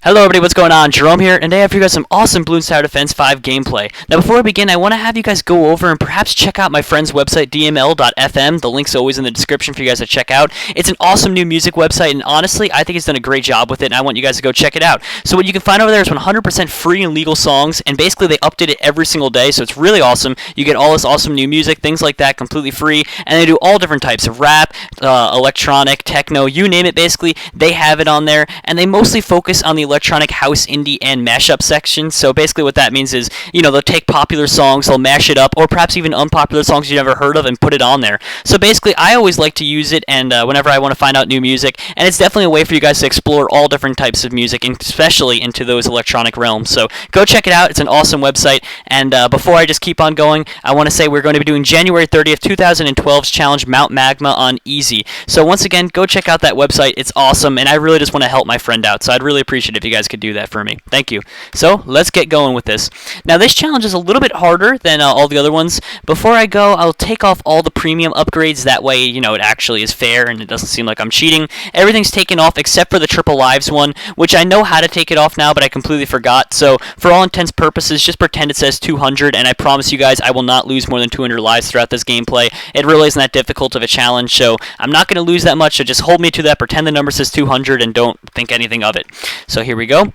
Hello everybody, what's going on? Jerome here, and today I have for you guys some awesome Bloons Tower Defense 5 gameplay. Now before I begin, I want to have you guys go over and perhaps check out my friend's website, dml.fm. The link's always in the description for you guys to check out. It's an awesome new music website, and honestly, I think he's done a great job with it, and I want you guys to go check it out. So what you can find over there is 100% free and legal songs, and basically they update it every single day, so it's really awesome. You get all this awesome new music, things like that, completely free, and they do all different types of rap, electronic, techno, you name it basically, they have it on there, and they mostly focus on the electronic, house, indie, and mashup section. So basically what that means is, they'll take popular songs, they'll mash it up, or perhaps even unpopular songs you never heard of and put it on there. So basically I always like to use it and whenever I want to find out new music, and it's definitely a way for you guys to explore all different types of music, and especially into those electronic realms. So go check it out, it's an awesome website, and before I just keep on going, I want to say we're going to be doing January 30th, 2012's challenge Mount Magma on easy. So once again, go check out that website, it's awesome, and I really just want to help my friend out, so I'd really appreciate it if you guys could do that for me. Thank you. So let's get going with this. Now this challenge is a little bit harder than all the other ones. Before I go, I'll take off all the premium upgrades, that way it actually is fair and it doesn't seem like I'm cheating. Everything's taken off except for the triple lives one, which I know how to take it off now, but I completely forgot. So for all intents and purposes, just pretend it says 200, and I promise you guys I will not lose more than 200 lives throughout this gameplay. It really isn't that difficult of a challenge, so I'm not going to lose that much, so just hold me to that, pretend the number says 200, and don't think anything of it. So here we go.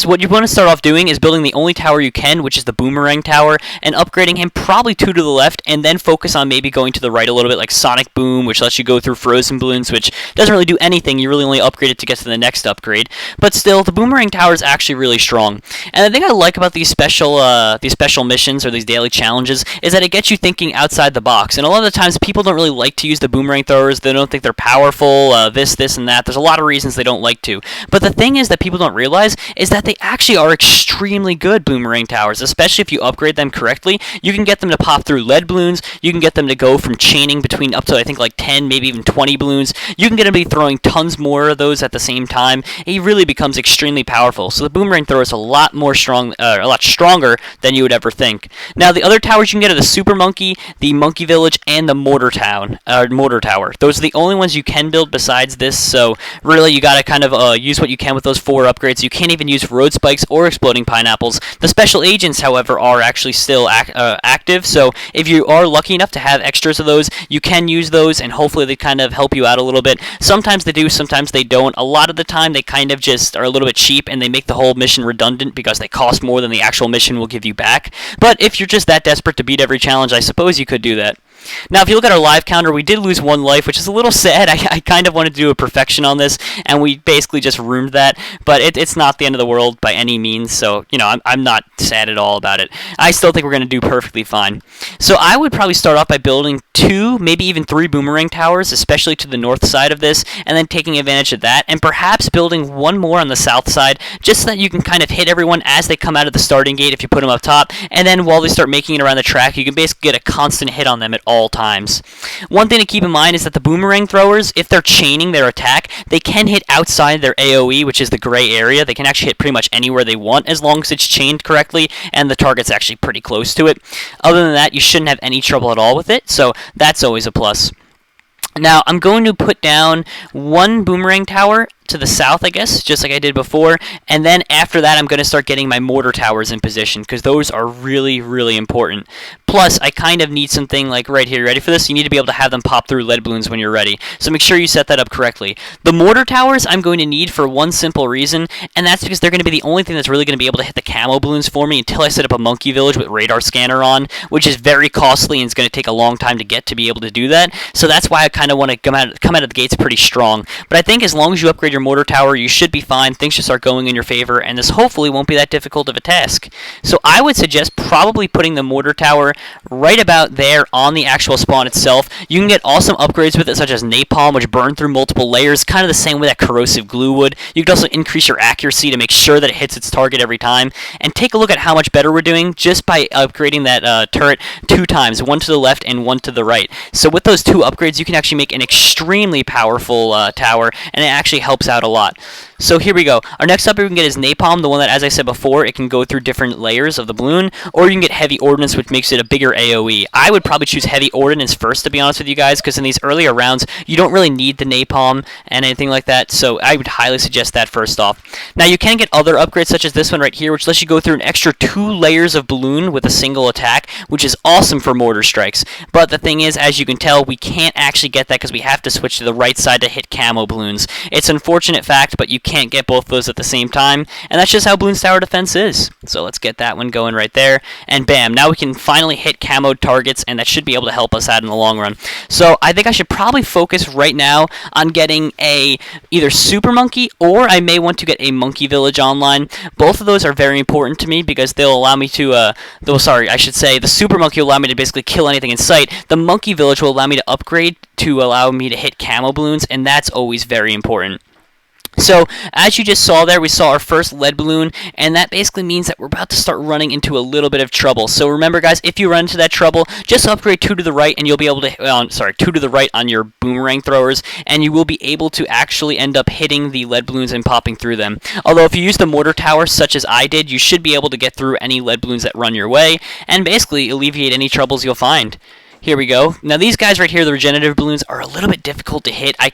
What you want to start off doing is building the only tower you can, which is the boomerang tower, and upgrading him probably 2 to the left, and then focus on maybe going to the right a little bit, like Sonic Boom, which lets you go through frozen balloons, which doesn't really do anything. You really only upgrade it to get to the next upgrade. But still, the boomerang tower is actually really strong. And the thing I like about these special missions or these daily challenges is that it gets you thinking outside the box. And a lot of the times, people don't really like to use the boomerang throwers. They don't think they're powerful. This, and that. There's a lot of reasons they don't like to. But the thing is that people don't realize is that they actually are extremely good boomerang towers, especially if you upgrade them correctly. You can get them to pop through lead balloons, you can get them to go from chaining between up to I think like 10, maybe even 20 balloons. You can get them to be throwing tons more of those at the same time. He really becomes extremely powerful. So the boomerang thrower is a lot stronger than you would ever think. Now the other towers you can get are the Super Monkey, the Monkey Village, and the Mortar Tower. Those are the only ones you can build besides this, so really you gotta kind of use what you can with those 4 upgrades. You can't even use road spikes or exploding pineapples. The special agents, however, are actually still active, so if you are lucky enough to have extras of those, you can use those, and hopefully they kind of help you out a little bit. Sometimes they do, sometimes they don't. A lot of the time they kind of just are a little bit cheap, and they make the whole mission redundant because they cost more than the actual mission will give you back. But if you're just that desperate to beat every challenge, I suppose you could do that. Now, if you look at our live counter, we did lose 1 life, which is a little sad. I kind of wanted to do a perfection on this, and we basically just ruined that. But it's not the end of the world by any means, so, I'm not sad at all about it. I still think we're going to do perfectly fine. So I would probably start off by building 2, maybe even 3 boomerang towers, especially to the north side of this, and then taking advantage of that, and perhaps building 1 more on the south side, just so that you can kind of hit everyone as they come out of the starting gate if you put them up top, and then while they start making it around the track, you can basically get a constant hit on them at all times. One thing to keep in mind is that the boomerang throwers, if they're chaining their attack, they can hit outside their AoE, which is the gray area. They can actually hit pretty much anywhere they want as long as it's chained correctly and the target's actually pretty close to it. Other than that, you shouldn't have any trouble at all with it, so that's always a plus. Now, I'm going to put down 1 boomerang tower to the south, I guess, just like I did before, and then after that I'm going to start getting my mortar towers in position, because those are really, really important. Plus, I kind of need something like right here. Ready for this? You need to be able to have them pop through lead balloons when you're ready, so make sure you set that up correctly. The mortar towers I'm going to need for one simple reason, and that's because they're going to be the only thing that's really going to be able to hit the camo balloons for me until I set up a monkey village with radar scanner on, which is very costly and it's going to take a long time to get to be able to do that. So that's why I kind of want to come out of the gates pretty strong. But I think as long as you upgrade your mortar tower, you should be fine. Things should start going in your favor, and this hopefully won't be that difficult of a task. So I would suggest probably putting the mortar tower right about there on the actual spawn itself. You can get awesome upgrades with it, such as napalm, which burn through multiple layers, kind of the same way that corrosive glue would. You can also increase your accuracy to make sure that it hits its target every time. And take a look at how much better we're doing just by upgrading that turret 2 times, 1 to the left and 1 to the right. So with those 2 upgrades, you can actually make an extremely powerful tower, and it actually helps out a lot. So here we go. Our next up we can get is Napalm, the one that, as I said before, it can go through different layers of the balloon, or you can get Heavy Ordnance, which makes it a bigger AoE. I would probably choose Heavy Ordnance first, to be honest with you guys, because in these earlier rounds, you don't really need the Napalm and anything like that, so I would highly suggest that first off. Now, you can get other upgrades, such as this one right here, which lets you go through an extra 2 layers of balloon with a single attack, which is awesome for mortar strikes. But the thing is, as you can tell, we can't actually get that because we have to switch to the right side to hit camo balloons. It's an unfortunate fact, but you can't get both those at the same time, and that's just how Bloons Tower Defense is. So let's get that one going right there, and bam, now we can finally hit camoed targets, and that should be able to help us out in the long run. So I think I should probably focus right now on getting a either Super Monkey, or I may want to get a Monkey Village online. Both of those are very important to me because they'll allow me to, the Super Monkey will allow me to basically kill anything in sight. The Monkey Village will allow me to upgrade to allow me to hit camo balloons, and that's always very important. So, as you just saw there, we saw our first lead balloon, and that basically means that we're about to start running into a little bit of trouble. So remember, guys, if you run into that trouble, just upgrade 2 to the right, and you'll be able to, 2 to the right on your boomerang throwers, and you will be able to actually end up hitting the lead balloons and popping through them. Although, if you use the mortar tower, such as I did, you should be able to get through any lead balloons that run your way, and basically alleviate any troubles you'll find. Here we go. Now these guys right here, the regenerative balloons, are a little bit difficult to hit. I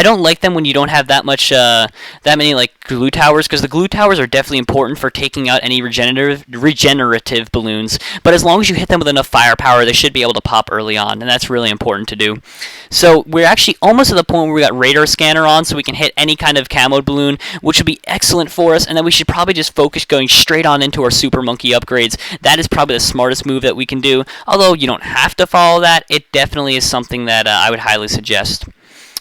don't like them when you don't have that many like glue towers, because the glue towers are definitely important for taking out any regenerative balloons. But as long as you hit them with enough firepower, they should be able to pop early on, and that's really important to do. So we're actually almost to the point where we got radar scanner on, so we can hit any kind of camoed balloon, which would be excellent for us. And then we should probably just focus going straight on into our Super Monkey upgrades. That is probably the smartest move that we can do. Although you don't have to follow that, it definitely is something that I would highly suggest.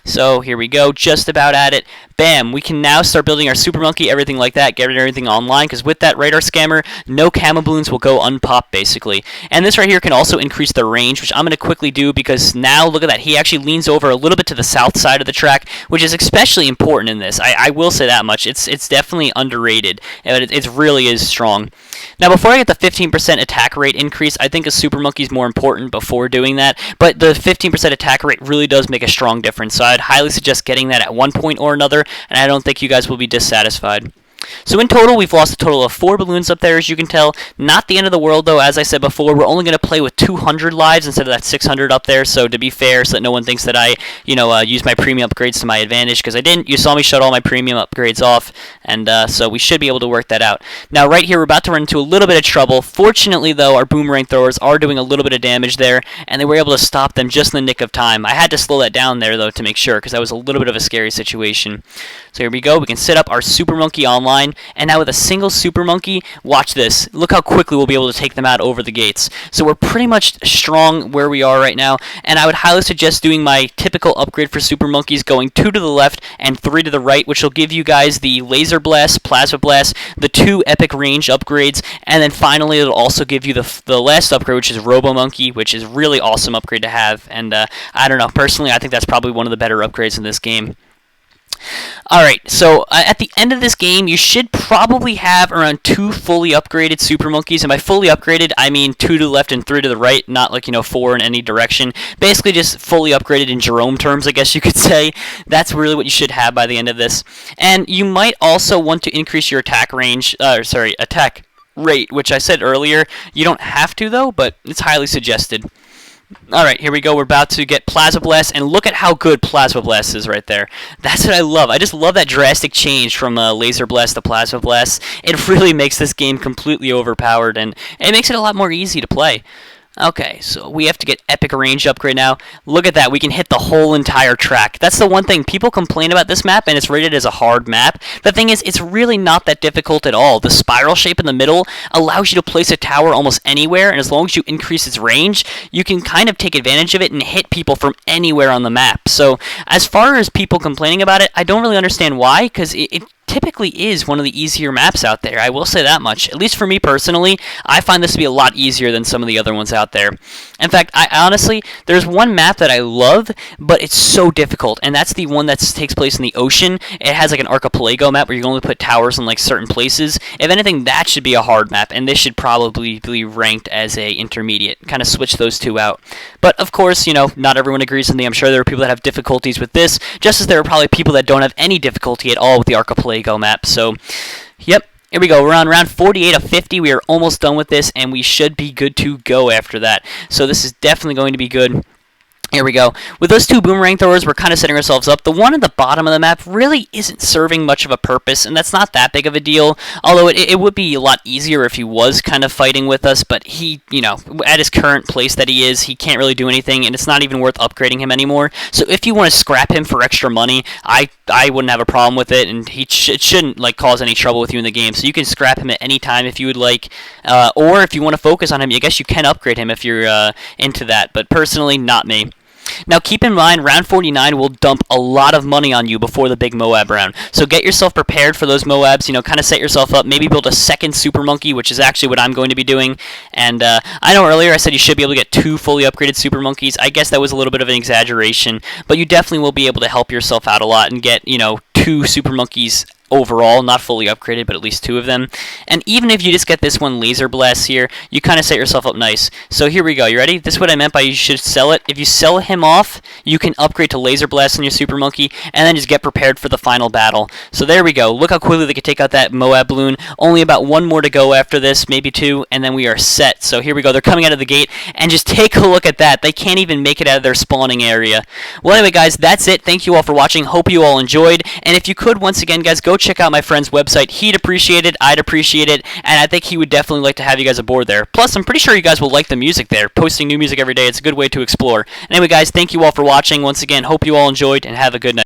So here we go, just about at it. Bam, we can now start building our Super Monkey, everything like that, get everything online, because with that radar scammer, no camo balloons will go unpopped, basically. And this right here can also increase the range, which I'm going to quickly do, because now, look at that, he actually leans over a little bit to the south side of the track, which is especially important in this. I will say that much. It's definitely underrated, but it really is strong. Now, before I get the 15% attack rate increase, I think a Super Monkey is more important before doing that, but the 15% attack rate really does make a strong difference, so I'd highly suggest getting that at one point or another, and I don't think you guys will be dissatisfied. So in total, we've lost a total of 4 balloons up there, as you can tell. Not the end of the world, though. As I said before, we're only going to play with 200 lives instead of that 600 up there. So to be fair, so that no one thinks that I, use my premium upgrades to my advantage, because I didn't. You saw me shut all my premium upgrades off, and so we should be able to work that out. Now, right here, we're about to run into a little bit of trouble. Fortunately, though, our boomerang throwers are doing a little bit of damage there, and they were able to stop them just in the nick of time. I had to slow that down there, though, to make sure, because that was a little bit of a scary situation. So here we go. We can set up our Super Monkey online. And now with a single Super Monkey, watch this. Look how quickly we'll be able to take them out over the gates. So we're pretty much strong where we are right now, and I would highly suggest doing my typical upgrade for Super Monkeys, going 2 to the left and 3 to the right, which will give you guys the Laser Blast, Plasma Blast, the 2 Epic Range upgrades, and then finally it'll also give you the last upgrade, which is Robo Monkey, which is really awesome upgrade to have. And I don't know, personally, I think that's probably one of the better upgrades in this game. Alright, so at the end of this game, you should probably have around 2 fully upgraded Super Monkeys, and by fully upgraded, I mean 2 to the left and 3 to the right, not like, 4 in any direction. Basically just fully upgraded in Jerome terms, I guess you could say. That's really what you should have by the end of this. And you might also want to increase your attack rate, which I said earlier. You don't have to, though, but it's highly suggested. Alright, here we go. We're about to get Plasma Blast, and look at how good Plasma Blast is right there. That's what I love. I just love that drastic change from Laser Blast to Plasma Blast. It really makes this game completely overpowered, and it makes it a lot more easy to play. Okay, so we have to get Epic Range upgrade now. Look at that, we can hit the whole entire track. That's the one thing. People complain about this map, and it's rated as a hard map. The thing is, it's really not that difficult at all. The spiral shape in the middle allows you to place a tower almost anywhere, and as long as you increase its range, you can kind of take advantage of it and hit people from anywhere on the map. So, as far as people complaining about it, I don't really understand why, because it typically is one of the easier maps out there. I will say that much. At least for me personally, I find this to be a lot easier than some of the other ones out there. In fact, I honestly, there's one map that I love, but it's so difficult, and that's the one that takes place in the ocean. It has like an archipelago map where you can only put towers in like certain places. If anything, that should be a hard map, and this should probably be ranked as a intermediate. Kind of switch those two out. But of course, you know, not everyone agrees with me. I'm sure there are people that have difficulties with this, just as there are probably people that don't have any difficulty at all with the archipelago map. So, yep. Here we go. We're on round 48 of 50. We are almost done with this, and we should be good to go after that. So this is definitely going to be good. Here we go. With those two boomerang throwers, we're kind of setting ourselves up. The one at the bottom of the map really isn't serving much of a purpose, and that's not that big of a deal. Although it would be a lot easier if he was kind of fighting with us, but he, you know, at his current place that he is, he can't really do anything, and it's not even worth upgrading him anymore. So if you want to scrap him for extra money, I wouldn't have a problem with it, and it shouldn't like cause any trouble with you in the game. So you can scrap him at any time if you would like, or if you want to focus on him, I guess you can upgrade him if you're into that. But personally, not me. Now keep in mind, round 49 will dump a lot of money on you before the big Moab round. So get yourself prepared for those Moabs, you know, kind of set yourself up, maybe build a second Super Monkey, which is actually what I'm going to be doing. And I know earlier I said you should be able to get 2 fully upgraded Super Monkeys. I guess that was a little bit of an exaggeration, but you definitely will be able to help yourself out a lot and get, you know, 2 Super Monkeys overall, not fully upgraded, but at least 2 of them. And even if you just get this one Laser Blast here, you kind of set yourself up nice. So here we go. You ready? This is what I meant by you should sell it. If you sell him off, you can upgrade to Laser Blast on your Super Monkey, and then just get prepared for the final battle. So there we go. Look how quickly they can take out that Moab balloon. Only about 1 more to go after this, maybe 2, and then we are set. So here we go. They're coming out of the gate, and just take a look at that. They can't even make it out of their spawning area. Well, anyway, guys, that's it. Thank you all for watching. Hope you all enjoyed. And if you could, once again, guys, go check out my friend's website. He'd appreciate it, I'd appreciate it, and I think he would definitely like to have you guys aboard there. Plus, I'm pretty sure you guys will like the music there. Posting new music every day, it's a good way to explore. Anyway, guys, thank you all for watching. Once again, hope you all enjoyed, and have a good night.